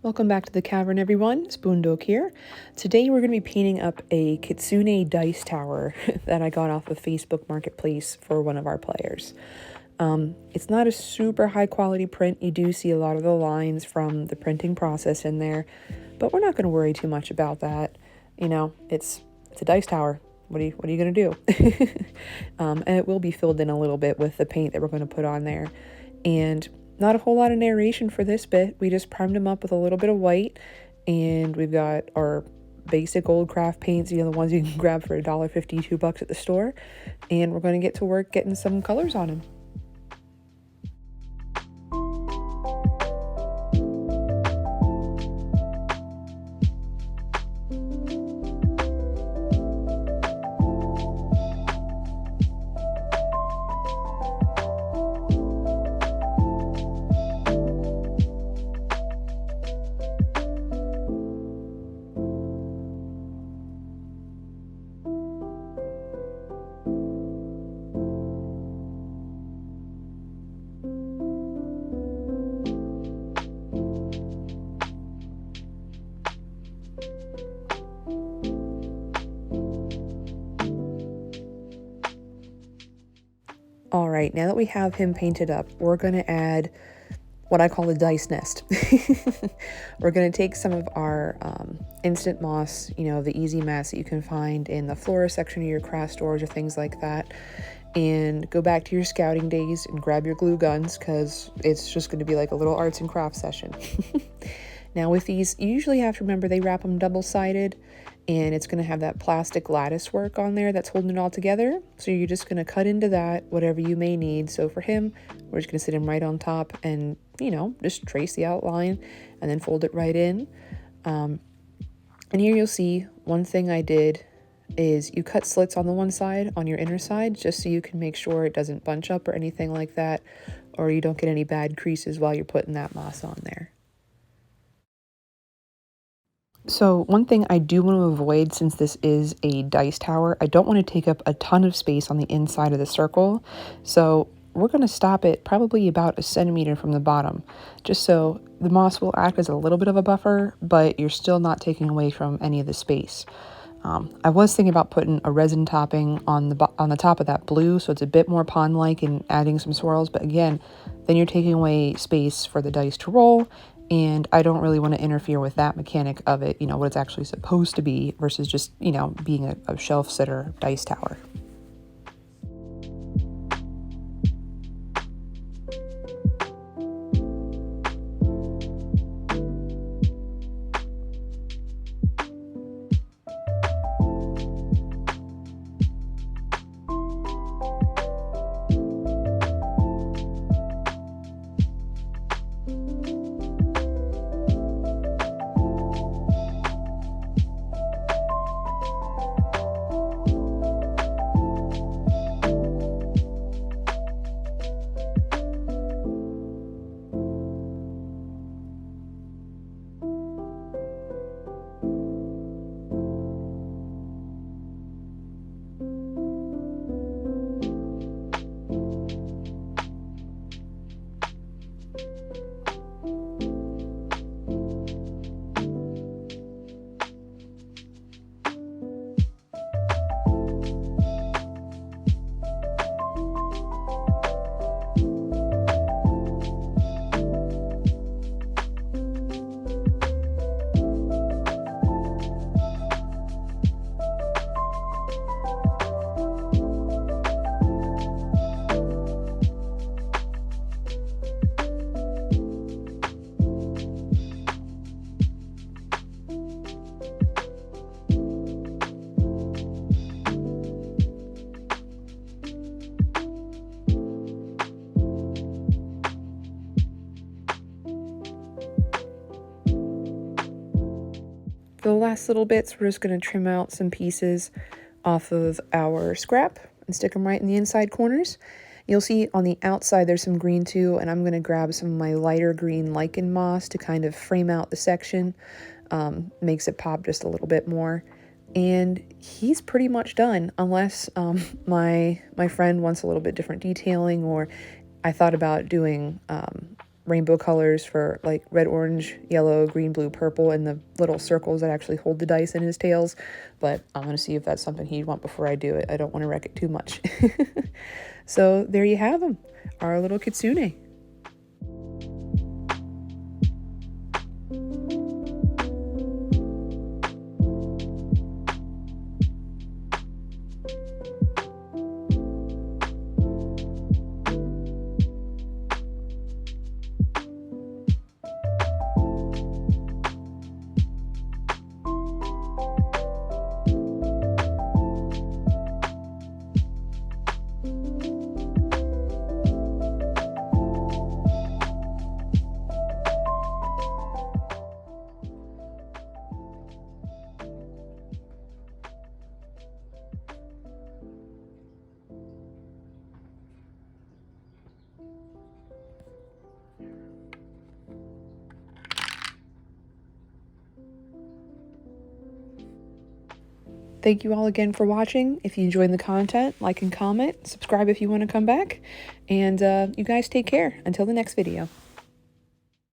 Welcome back to the cavern, everyone. xBundok here. Today we're going to be painting up a kitsune dice tower that I got off of Facebook Marketplace for one of our players. It's not a super high quality print. You do see a lot of the lines from the printing process in there, but we're not going to worry too much about that. You know, it's a dice tower. What are you going to do? And it will be filled in a little bit with the paint that we're going to put on there. And not a whole lot of narration for this bit. We just primed them up with a little bit of white, and we've got our basic old craft paints, you know, the ones you can grab for $1.50, $2 at the store, and we're going to get to work getting some colors on them. All right, now that we have him painted up, we're going to add what I call a dice nest. We're going to take some of our instant moss, you know, the easy mats that you can find in the florist section of your craft stores or things like that, and go back to your scouting days and grab your glue guns, because it's just going to be like a little arts and crafts session. Now with these, you usually have to remember they wrap them double-sided, and it's going to have that plastic lattice work on there that's holding it all together. So you're just going to cut into that, whatever you may need. So for him, we're just going to sit him right on top and, you know, just trace the outline and then fold it right in. And here you'll see one thing I did is you cut slits on the one side, on your inner side, just so you can make sure it doesn't bunch up or anything like that, or you don't get any bad creases while you're putting that moss on there. So one thing I do want to avoid, since this is a dice tower, I don't want to take up a ton of space on the inside of the circle. So we're going to stop it probably about 1 centimeter from the bottom, just so the moss will act as a little bit of a buffer, but you're still not taking away from any of the space. I was thinking about putting a resin topping on the top of that blue, so it's a bit more pond-like, and adding some swirls, but again, then you're taking away space for the dice to roll, and I don't really want to interfere with that mechanic of it, you know, what it's actually supposed to be versus just, you know, being a shelf sitter dice tower. For the last little bits, we're just going to trim out some pieces off of our scrap and stick them right in the inside corners. You'll see on the outside there's some green too, and I'm going to grab some of my lighter green lichen moss to kind of frame out the section. Makes it pop just a little bit more. And he's pretty much done, unless my friend wants a little bit different detailing, or I thought about doing rainbow colors for like red, orange, yellow, green, blue, purple, and the little circles that actually hold the dice in his tails. But I'm going to see if that's something he'd want before I do it. I don't want to wreck it too much. So there you have him, our little kitsune. Thank you all again for watching. If you enjoyed the content, like and comment, subscribe if you want to come back, and you guys take care until the next video.